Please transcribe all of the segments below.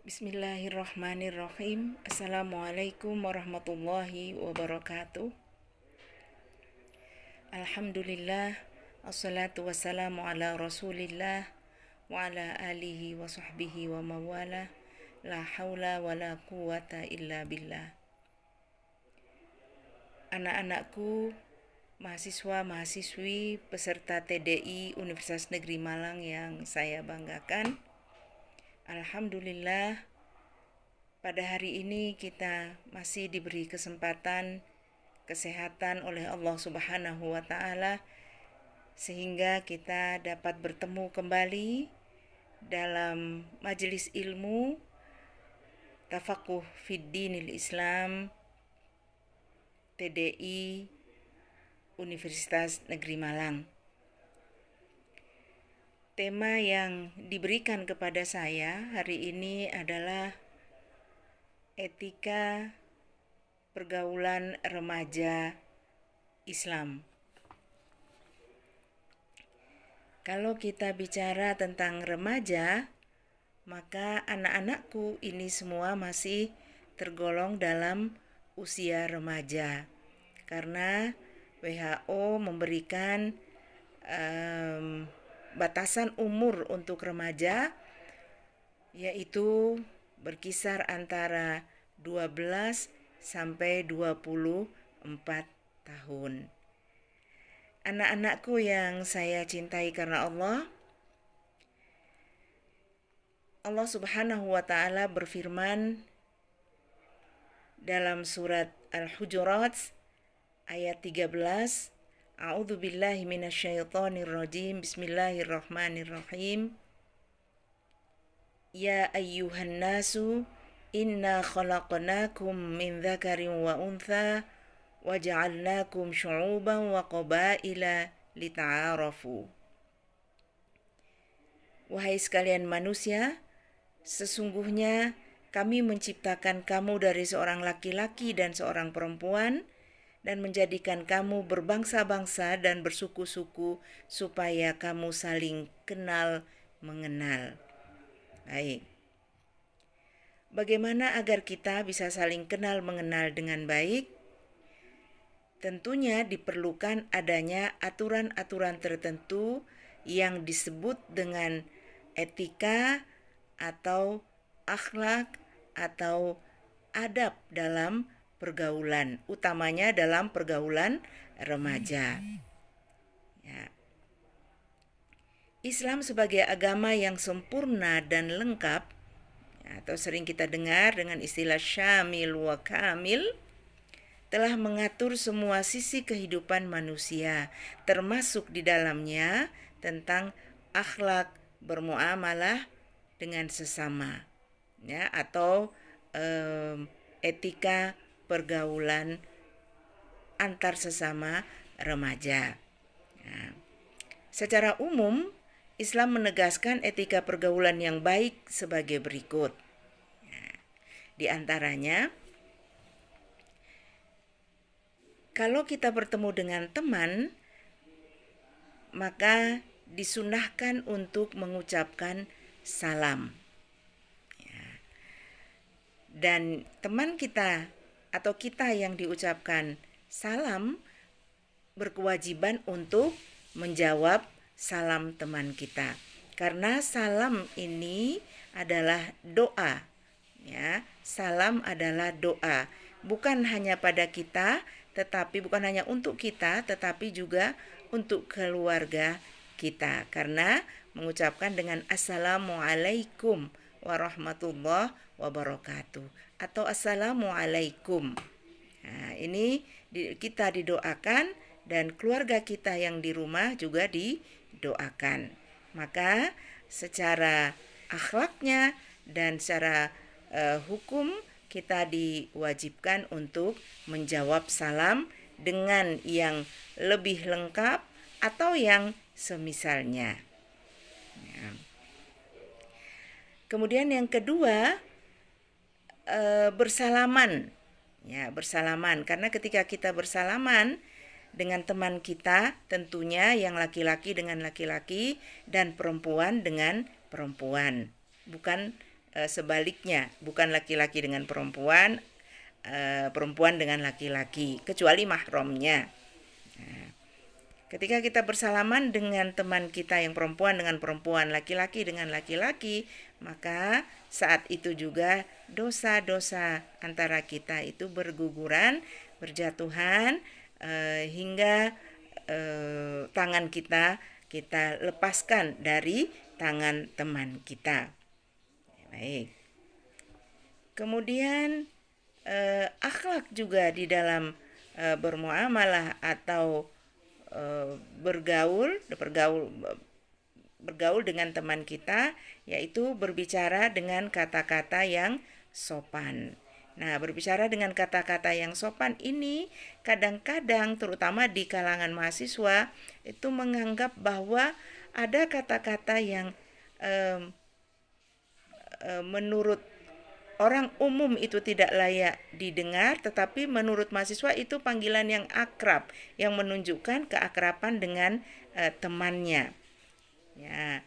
Bismillahirrahmanirrahim. Assalamualaikum warahmatullahi wabarakatuh. Alhamdulillah, assalatu wassalamu ala rasulillah wa ala alihi wa sahbihi wa mawala. La hawla wa la quwata illa billah. Anak-anakku, mahasiswa-mahasiswi peserta TDI Universitas Negeri Malang yang saya banggakan, alhamdulillah, pada hari ini kita masih diberi kesempatan kesehatan oleh Allah Subhanahu wa Ta'ala, sehingga kita dapat bertemu kembali dalam majelis ilmu Tafaquh Fid Dinil Islam TDI Universitas Negeri Malang. Tema yang diberikan kepada saya hari ini adalah etika pergaulan remaja Islam. Kalau kita bicara tentang remaja, maka anak-anakku ini semua masih tergolong dalam usia remaja, karena WHO memberikan batasan umur untuk remaja yaitu berkisar antara 12 sampai 24 tahun. Anak-anakku yang saya cintai karena Allah Subhanahu wa Ta'ala berfirman dalam surat Al-Hujurat ayat 13, A'udzu billahi minasyaitonir rajim. Bismillahirrahmanirrahim. Ya ayyuhan nasu inna khalaqnakum min dzakarin wa untha wa ja'alnakum syu'uban wa qabaila lita'arafu. Wahai sekalian manusia, sesungguhnya kami menciptakan kamu dari seorang laki-laki dan seorang perempuan dan menjadikan kamu berbangsa-bangsa dan bersuku-suku supaya kamu saling kenal mengenal. Baik. Bagaimana agar kita bisa saling kenal mengenal dengan baik? Tentunya diperlukan adanya aturan-aturan tertentu yang disebut dengan etika atau akhlak atau adab dalam pergaulan, utamanya dalam pergaulan remaja. Ya. Islam sebagai agama yang sempurna dan lengkap, atau sering kita dengar dengan istilah syamil wa kamil, telah mengatur semua sisi kehidupan manusia, termasuk di dalamnya tentang akhlak bermuamalah dengan sesama, ya, atau etika pergaulan antar sesama remaja. Nah, secara umum, Islam menegaskan etika pergaulan yang baik sebagai berikut. Nah, di antaranya, kalau kita bertemu dengan teman, maka disunahkan untuk mengucapkan salam. Dan teman kita atau kita yang diucapkan salam berkewajiban untuk menjawab salam teman kita, karena salam ini adalah doa, ya. Salam adalah doa, bukan hanya pada kita, tetapi bukan hanya untuk kita, tetapi juga untuk keluarga kita, karena mengucapkan dengan assalamualaikum warahmatullahi wabarakatuh atau assalamualaikum. Nah, ini kita didoakan dan keluarga kita yang di rumah juga didoakan. Maka secara akhlaknya dan secara hukum kita diwajibkan untuk menjawab salam dengan yang lebih lengkap atau yang semisalnya. Ya. Kemudian yang kedua, bersalaman. Ya, bersalaman, karena ketika kita bersalaman dengan teman kita, tentunya yang laki-laki dengan laki-laki dan perempuan dengan perempuan, bukan sebaliknya, bukan laki-laki dengan perempuan, perempuan dengan laki-laki, kecuali mahramnya. Nah, ketika kita bersalaman dengan teman kita yang perempuan dengan perempuan, laki-laki dengan laki-laki, maka saat itu juga dosa-dosa antara kita itu berguguran, berjatuhan, hingga tangan kita lepaskan dari tangan teman kita. Baik. Kemudian akhlak juga di dalam bermuamalah atau bergaul dengan teman kita, yaitu berbicara dengan kata-kata yang sopan. Nah, berbicara dengan kata-kata yang sopan ini kadang-kadang terutama di kalangan mahasiswa itu menganggap bahwa ada kata-kata yang menurut orang umum itu tidak layak didengar, tetapi menurut mahasiswa itu panggilan yang akrab, yang menunjukkan keakraban dengan temannya. Ya,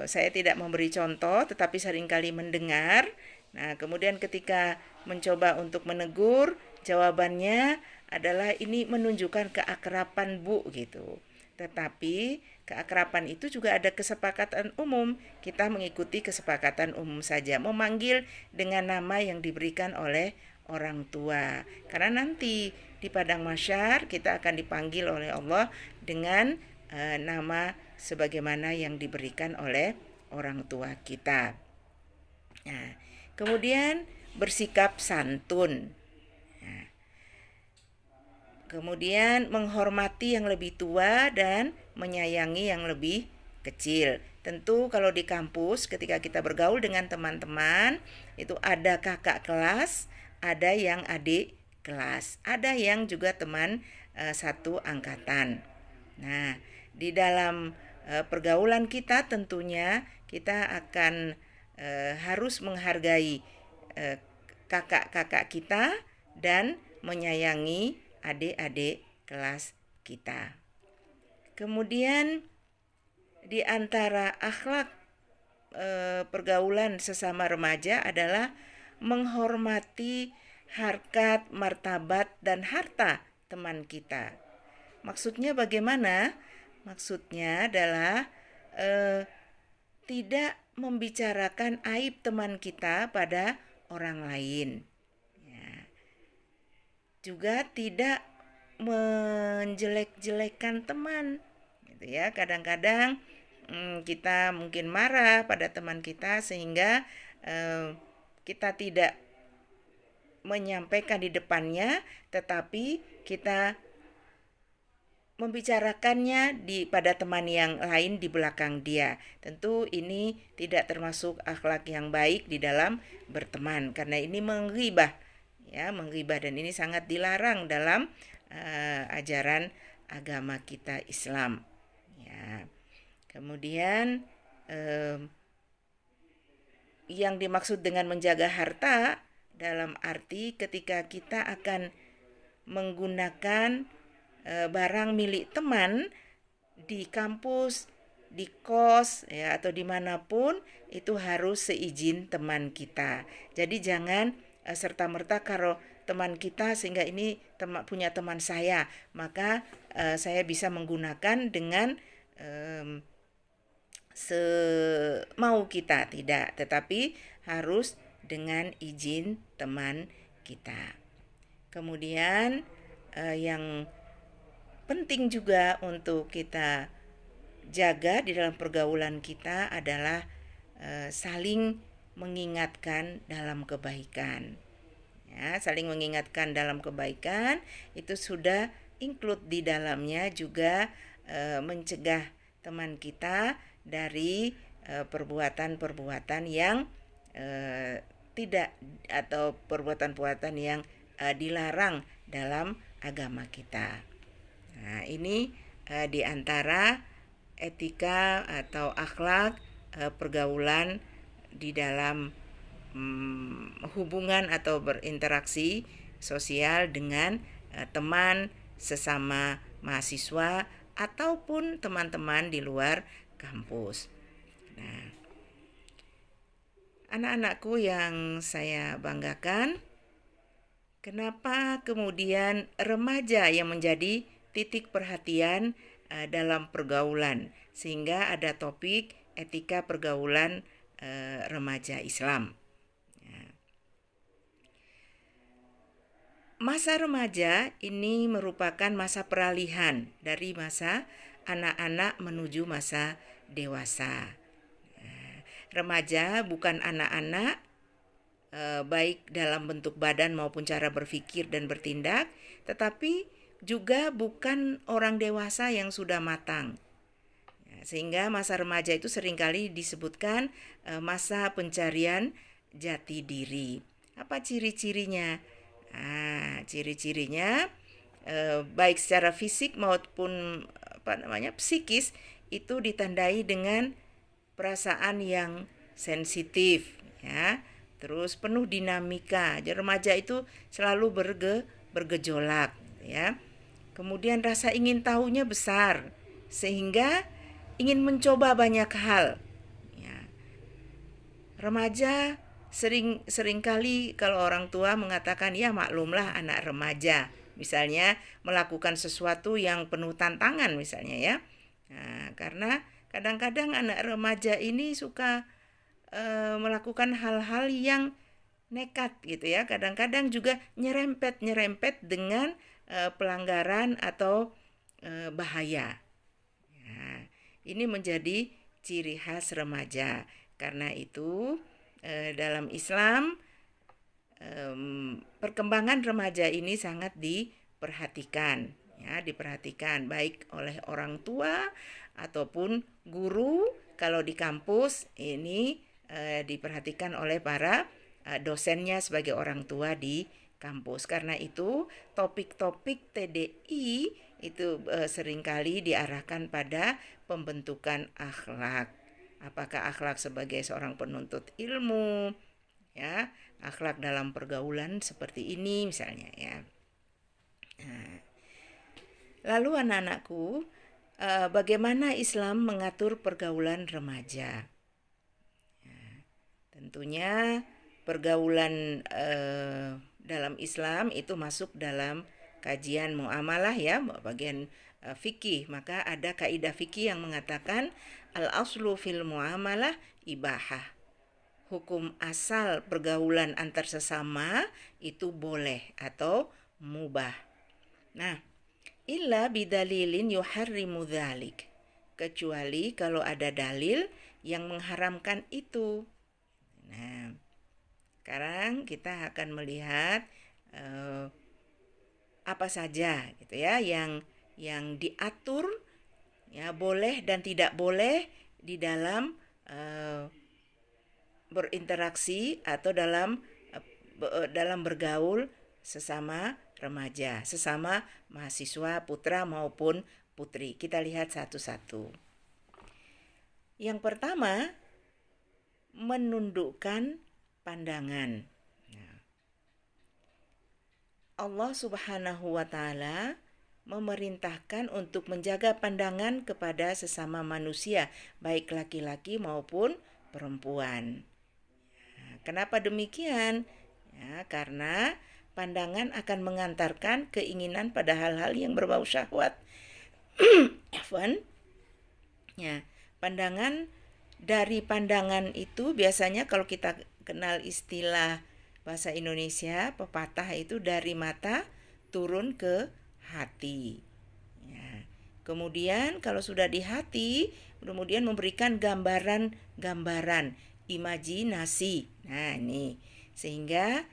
saya tidak memberi contoh, tetapi seringkali mendengar. Nah, kemudian ketika mencoba untuk menegur, jawabannya adalah ini menunjukkan keakraban Bu gitu. Tetapi keakraban itu juga ada kesepakatan umum. Kita mengikuti kesepakatan umum saja, memanggil dengan nama yang diberikan oleh orang tua. Karena nanti di padang mahsyar kita akan dipanggil oleh Allah dengan nama sebagaimana yang diberikan oleh orang tua kita. Nah, kemudian bersikap santun. Nah, kemudian menghormati yang lebih tua dan menyayangi yang lebih kecil. Tentu kalau di kampus ketika kita bergaul dengan teman-teman, itu ada kakak kelas, ada yang adik kelas, ada yang juga teman satu angkatan. Nah, di dalam pergaulan kita tentunya kita akan harus menghargai kakak-kakak kita dan menyayangi adik-adik kelas kita. Kemudian di antara akhlak pergaulan sesama remaja adalah menghormati harkat, martabat, dan harta teman kita. Maksudnya bagaimana? Maksudnya adalah tidak membicarakan aib teman kita pada orang lain. Juga tidak menjelek-jelekan teman, gitu ya. Kadang-kadang kita mungkin marah pada teman kita sehingga kita tidak menyampaikan di depannya, tetapi kita membicarakannya pada teman yang lain di belakang dia. Tentu ini tidak termasuk akhlak yang baik di dalam berteman, karena ini menggibah. Ya, menggibah, dan ini sangat dilarang dalam ajaran agama kita Islam. Ya. Kemudian yang dimaksud dengan menjaga harta dalam arti ketika kita akan menggunakan barang milik teman di kampus, di kos, ya, atau dimanapun, itu harus seizin teman kita. Jadi jangan serta-merta kalau teman kita sehingga ini punya teman saya, maka saya bisa menggunakan dengan semau kita, tidak, tetapi harus dengan izin teman kita. Kemudian yang penting juga untuk kita jaga di dalam pergaulan kita adalah saling mengingatkan dalam kebaikan. Ya, saling mengingatkan dalam kebaikan itu sudah include di dalamnya juga mencegah teman kita dari perbuatan-perbuatan yang tidak, atau perbuatan-perbuatan yang dilarang dalam agama kita. Nah, ini di antara etika atau akhlak pergaulan di dalam hubungan atau berinteraksi sosial dengan teman sesama mahasiswa ataupun teman-teman di luar kampus. Nah, Anak-anakku yang saya banggakan, kenapa kemudian remaja yang menjadi titik perhatian dalam pergaulan, sehingga ada topik etika pergaulan remaja Islam. Masa remaja ini merupakan masa peralihan dari masa anak-anak menuju masa dewasa. Remaja bukan anak-anak, baik dalam bentuk badan maupun cara berpikir dan bertindak, tetapi juga bukan orang dewasa yang sudah matang. Sehingga masa remaja itu seringkali disebutkan masa pencarian jati diri. Apa ciri-cirinya? Ciri-cirinya baik secara fisik maupun psikis itu ditandai dengan perasaan yang sensitif, ya. Terus penuh dinamika. Jadi remaja itu selalu bergejolak, ya. Kemudian rasa ingin tahunya besar sehingga ingin mencoba banyak hal, ya. Remaja seringkali kalau orang tua mengatakan ya maklumlah anak remaja, misalnya melakukan sesuatu yang penuh tantangan misalnya, ya. Nah, karena kadang-kadang anak remaja ini suka melakukan hal-hal yang nekat gitu ya. Kadang-kadang juga nyerempet dengan pelanggaran atau bahaya. Nah, ini menjadi ciri khas remaja. Karena itu dalam Islam perkembangan remaja ini sangat diperhatikan, ya, diperhatikan baik oleh orang tua ataupun guru. Kalau di kampus ini diperhatikan oleh para dosennya sebagai orang tua di kampus. Karena itu topik-topik TDI itu seringkali diarahkan pada pembentukan akhlak. Apakah akhlak sebagai seorang penuntut ilmu, ya, akhlak dalam pergaulan seperti ini misalnya, ya. Nah, lalu anak-anakku, bagaimana Islam mengatur pergaulan remaja? Tentunya pergaulan dalam Islam itu masuk dalam kajian muamalah, ya, bagian fikih. Maka ada kaidah fikih yang mengatakan al-aslu fil muamalah ibahah. Hukum asal pergaulan antar sesama itu boleh atau mubah. Nah, illa bidalilin yuharrimu dzalik. Kecuali kalau ada dalil yang mengharamkan itu. Nah, sekarang kita akan melihat apa saja gitu ya yang diatur, ya, boleh dan tidak boleh di dalam berinteraksi atau dalam bergaul sesama remaja, sesama mahasiswa putra maupun putri. Kita lihat satu-satu. Yang pertama, menundukkan pandangan. Allah Subhanahu wa Ta'ala memerintahkan untuk menjaga pandangan kepada sesama manusia, baik laki-laki maupun perempuan. Kenapa demikian? Ya, karena pandangan akan mengantarkan keinginan pada hal-hal yang berbau syahwat. Ya, dari pandangan itu biasanya kalau kita kenal istilah bahasa Indonesia, pepatah itu dari mata turun ke hati. Ya. Kemudian kalau sudah di hati, kemudian memberikan gambaran, imajinasi. Nah, ini sehingga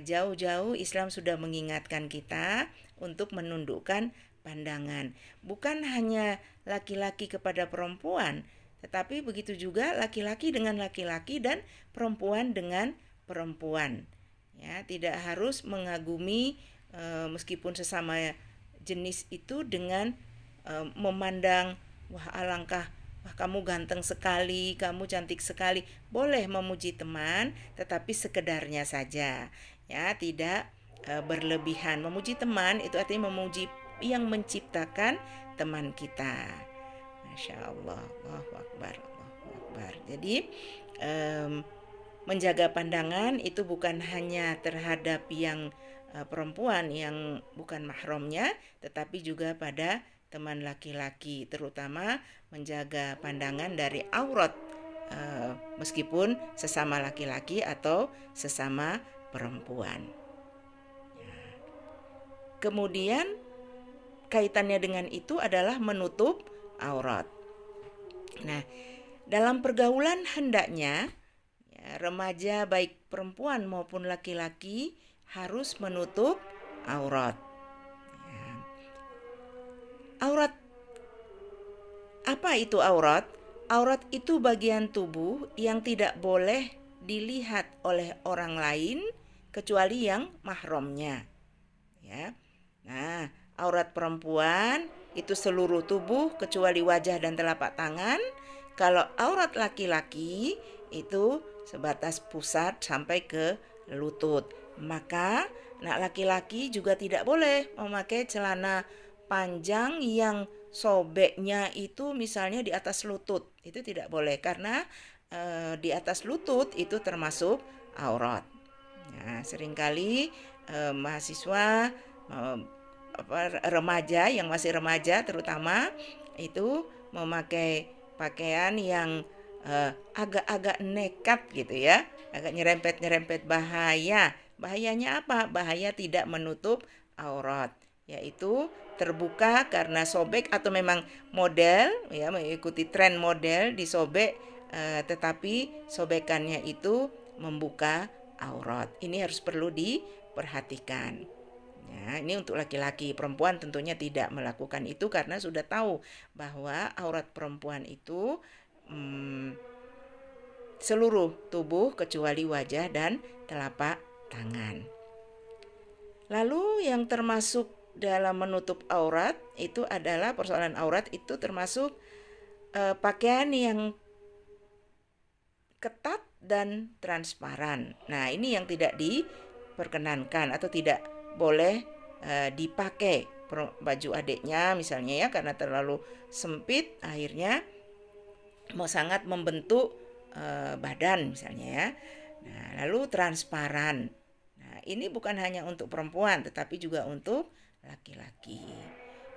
jauh-jauh Islam sudah mengingatkan kita untuk menundukkan pandangan. Bukan hanya laki-laki kepada perempuan, tetapi begitu juga laki-laki dengan laki-laki dan perempuan dengan perempuan. Ya, tidak harus mengagumi meskipun sesama jenis itu dengan memandang wah kamu ganteng sekali, kamu cantik sekali. Boleh memuji teman, tetapi sekedarnya saja. Ya, tidak berlebihan. Memuji teman itu artinya memuji yang menciptakan teman kita. Masya Allah, Allahu Akbar, Allahu Akbar. Jadi menjaga pandangan itu bukan hanya terhadap yang perempuan yang bukan mahramnya, tetapi juga pada teman laki-laki, terutama menjaga pandangan dari aurat meskipun sesama laki-laki atau sesama perempuan. Kemudian kaitannya dengan itu adalah menutup aurat. Nah, dalam pergaulan hendaknya remaja baik perempuan maupun laki-laki harus menutup aurat. Aurat, apa itu aurat? Aurat itu bagian tubuh yang tidak boleh dilihat oleh orang lain kecuali yang mahramnya. Ya. Nah, aurat perempuan itu seluruh tubuh kecuali wajah dan telapak tangan. Kalau aurat laki-laki itu sebatas pusat sampai ke lutut. Maka anak laki-laki juga tidak boleh memakai celana panjang yang sobeknya itu misalnya di atas lutut. Itu tidak boleh karena di atas lutut itu termasuk aurat. Nah, seringkali mahasiswa remaja yang masih remaja terutama itu memakai pakaian yang agak-agak nekat gitu ya, agak nyerempet-nyerempet. Bahayanya apa? Bahaya tidak menutup aurat, yaitu terbuka karena sobek atau memang model ya, mengikuti tren model disobek, tetapi sobekannya itu membuka aurat. Ini harus perlu diperhatikan. Ya, ini untuk laki-laki. Perempuan tentunya tidak melakukan itu karena sudah tahu bahwa aurat perempuan itu seluruh tubuh kecuali wajah dan telapak tangan. Lalu yang termasuk dalam menutup aurat itu adalah persoalan aurat itu termasuk pakaian yang ketat dan transparan. Nah, ini yang tidak diperkenankan atau tidak boleh dipakai baju adiknya misalnya ya, karena terlalu sempit akhirnya mau sangat membentuk badan misalnya ya. Nah, lalu transparan. Nah, ini bukan hanya untuk perempuan tetapi juga untuk laki-laki.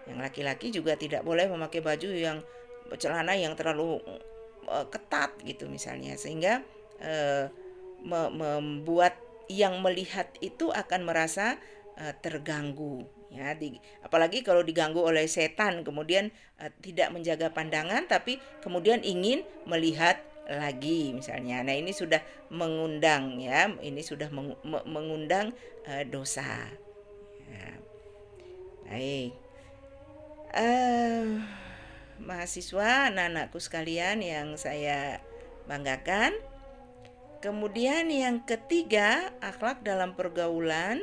Yang laki-laki juga tidak boleh memakai baju yang celana yang terlalu ketat gitu misalnya, sehingga membuat yang melihat itu akan merasa terganggu ya, apalagi kalau diganggu oleh setan kemudian tidak menjaga pandangan tapi kemudian ingin melihat lagi misalnya. Nah, ini sudah mengundang ya, ini sudah mengundang dosa ya. Baik, mahasiswa anak-anakku sekalian yang saya banggakan, kemudian yang ketiga, akhlak dalam pergaulan.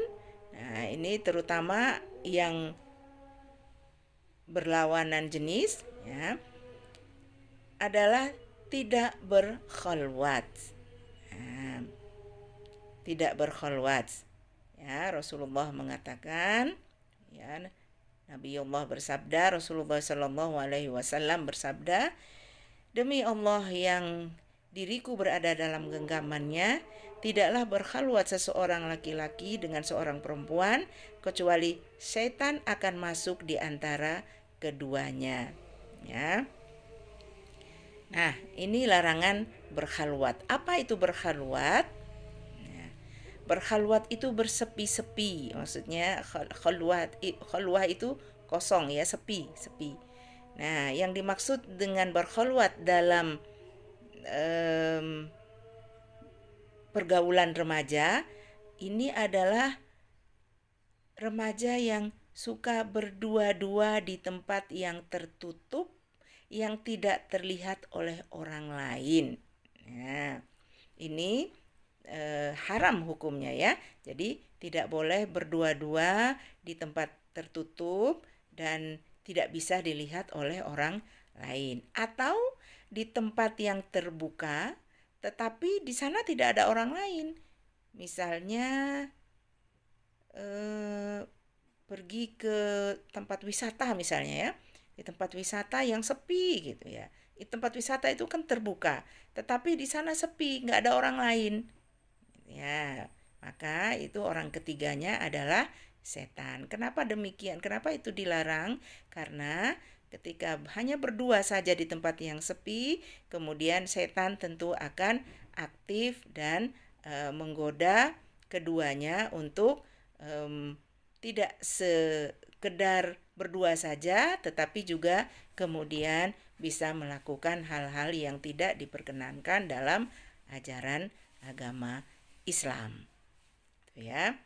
Nah, ini terutama yang berlawanan jenis ya, adalah tidak berkhalwat. Nah, tidak berkhalwat. Ya, Rasulullah mengatakan ya, Nabiullah bersabda, Rasulullah Shallallahu Alaihi Wasallam bersabda, demi Allah yang diriku berada dalam genggamannya, tidaklah berkhalwat seseorang laki-laki dengan seorang perempuan kecuali setan akan masuk di antara keduanya. Ya. Nah, ini larangan berkhalwat. Apa itu berkhalwat? Nah, berkhalwat itu bersepi-sepi. Maksudnya khalwah itu kosong ya, sepi. Nah, yang dimaksud dengan berkhalwat dalam pergaulan remaja ini adalah remaja yang suka berdua-dua di tempat yang tertutup yang tidak terlihat oleh orang lain. Nah, ini haram hukumnya ya. Jadi tidak boleh berdua-dua di tempat tertutup dan tidak bisa dilihat oleh orang lain, atau di tempat yang terbuka tetapi di sana tidak ada orang lain. Misalnya pergi ke tempat wisata misalnya ya, di tempat wisata yang sepi gitu ya. Di tempat wisata itu kan terbuka, tetapi di sana sepi, nggak ada orang lain. Ya, maka itu orang ketiganya adalah setan. Kenapa demikian? Kenapa itu dilarang? Karena ketika hanya berdua saja di tempat yang sepi, kemudian setan tentu akan aktif dan menggoda keduanya untuk tidak sekedar berdua saja, tetapi juga kemudian bisa melakukan hal-hal yang tidak diperkenankan dalam ajaran agama Islam. Ya.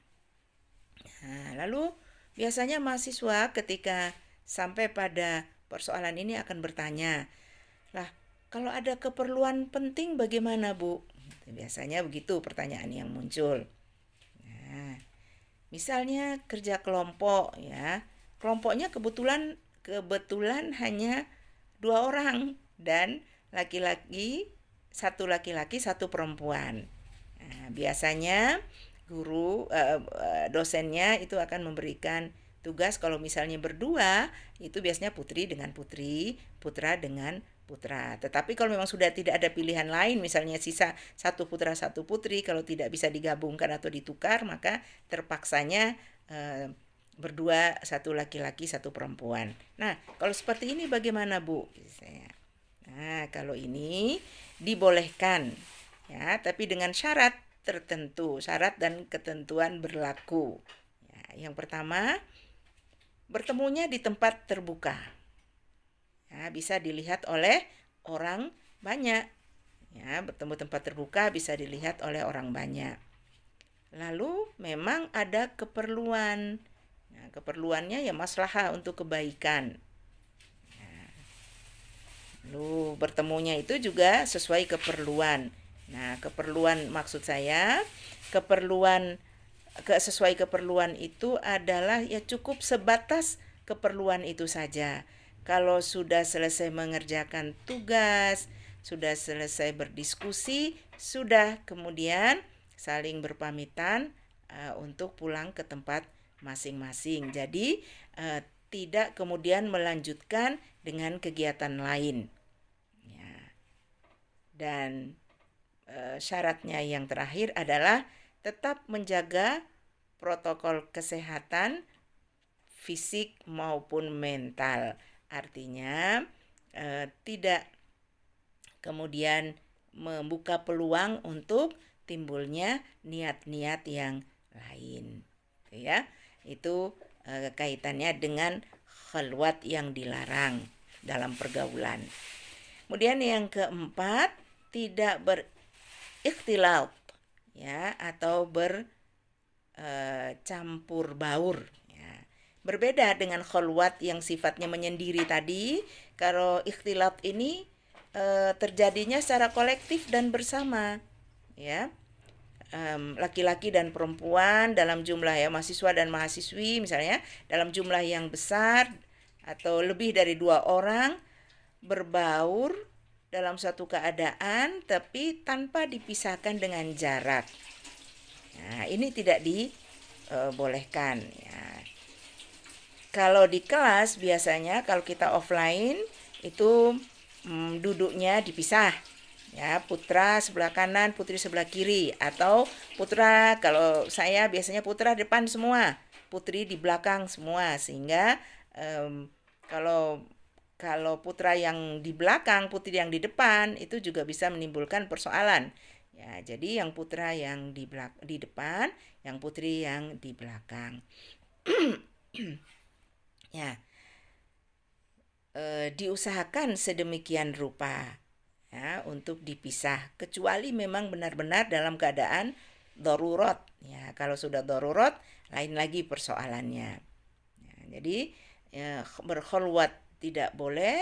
Nah, lalu biasanya mahasiswa ketika sampai pada persoalan ini akan bertanya, lah kalau ada keperluan penting bagaimana Bu? Biasanya begitu pertanyaan yang muncul. Nah, misalnya kerja kelompok ya, kelompoknya kebetulan hanya 2 orang dan satu laki-laki satu perempuan. Nah, biasanya dosennya itu akan memberikan tugas kalau misalnya berdua itu biasanya putri dengan putri, putra dengan putra. Tetapi kalau memang sudah tidak ada pilihan lain, misalnya sisa satu putra satu putri, kalau tidak bisa digabungkan atau ditukar, maka terpaksanya berdua, satu laki-laki satu perempuan. Nah, kalau seperti ini bagaimana Bu? Nah, kalau ini dibolehkan ya, tapi dengan syarat tertentu, syarat dan ketentuan berlaku. Ya, yang pertama, bertemunya di tempat terbuka. Ya, bisa dilihat oleh orang banyak. Ya, bertemu tempat terbuka bisa dilihat oleh orang banyak. Lalu memang ada keperluan. Nah, keperluannya ya maslahah untuk kebaikan. Lalu bertemunya itu juga sesuai keperluan. Nah, keperluan maksud saya, sesuai keperluan itu adalah ya cukup sebatas keperluan itu saja. Kalau sudah selesai mengerjakan tugas, sudah selesai berdiskusi, sudah kemudian saling berpamitan untuk pulang ke tempat masing-masing. Jadi tidak kemudian melanjutkan dengan kegiatan lain. Dan syaratnya yang terakhir adalah tetap menjaga protokol kesehatan fisik maupun mental. Artinya tidak kemudian membuka peluang untuk timbulnya niat-niat yang lain. Ya, itu kaitannya dengan khalwat yang dilarang dalam pergaulan. Kemudian yang keempat, tidak berikhtilat ya, atau bercampur baur ya. Berbeda dengan khalwat yang sifatnya menyendiri tadi. Kalau ikhtilat ini terjadinya secara kolektif dan bersama ya. Laki-laki dan perempuan dalam jumlah ya, mahasiswa dan mahasiswi misalnya dalam jumlah yang besar atau lebih dari 2 orang berbaur dalam suatu keadaan tapi tanpa dipisahkan dengan jarak. Nah, ini tidak dibolehkan ya. Kalau di kelas biasanya kalau kita offline itu duduknya dipisah. Ya, putra sebelah kanan, putri sebelah kiri, atau putra, kalau saya biasanya putra depan semua, putri di belakang semua, sehingga kalau putra yang di belakang, putri yang di depan itu juga bisa menimbulkan persoalan. Ya, jadi yang putra yang di depan, yang putri yang di belakang. Ya, diusahakan sedemikian rupa ya untuk dipisah, kecuali memang benar-benar dalam keadaan darurat. Ya, kalau sudah darurat, lain lagi persoalannya. Ya, jadi berkhalwat tidak boleh,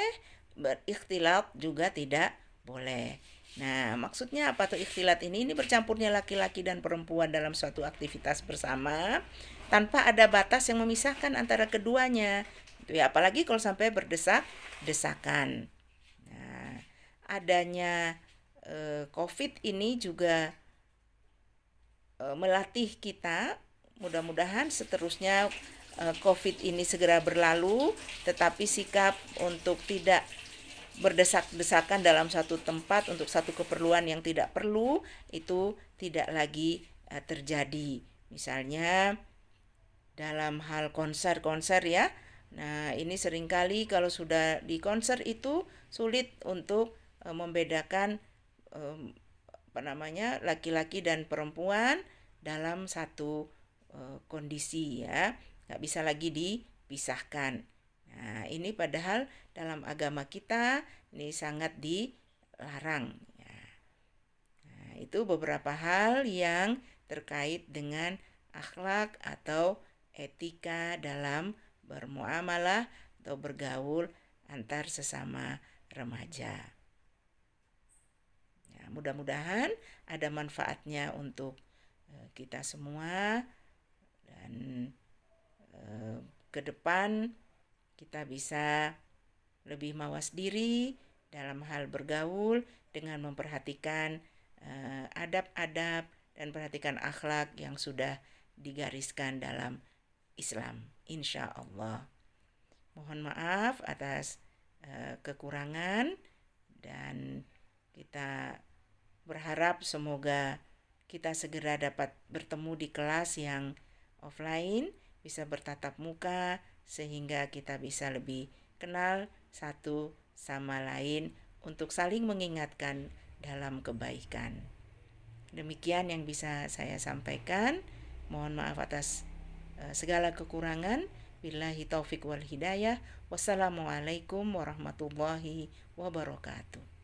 berikhtilat juga tidak boleh. Nah, maksudnya apa tuh ikhtilat ini? Ini bercampurnya laki-laki dan perempuan dalam suatu aktivitas bersama tanpa ada batas yang memisahkan antara keduanya. Itu ya, apalagi kalau sampai berdesak-desakan. Nah, adanya COVID ini juga melatih kita, mudah-mudahan seterusnya COVID ini segera berlalu, tetapi sikap untuk tidak berdesak-desakan dalam satu tempat untuk satu keperluan yang tidak perlu itu tidak lagi terjadi. Misalnya dalam hal konser-konser ya. Nah, ini seringkali kalau sudah di konser itu sulit untuk membedakan laki-laki dan perempuan dalam satu kondisi ya, nggak bisa lagi dipisahkan. Nah, ini padahal dalam agama kita ini sangat dilarang. Ya. Nah, itu beberapa hal yang terkait dengan akhlak atau etika dalam bermuamalah atau bergaul antar sesama remaja. Ya, mudah-mudahan ada manfaatnya untuk kita semua dan ke depan kita bisa lebih mawas diri dalam hal bergaul dengan memperhatikan adab-adab dan perhatikan akhlak yang sudah digariskan dalam Islam, insya Allah. Mohon maaf atas kekurangan dan kita berharap semoga kita segera dapat bertemu di kelas yang offline, bisa bertatap muka sehingga kita bisa lebih kenal satu sama lain untuk saling mengingatkan dalam kebaikan. Demikian yang bisa saya sampaikan. Mohon maaf atas segala kekurangan. Billahi taufik wal hidayah. Wassalamualaikum warahmatullahi wabarakatuh.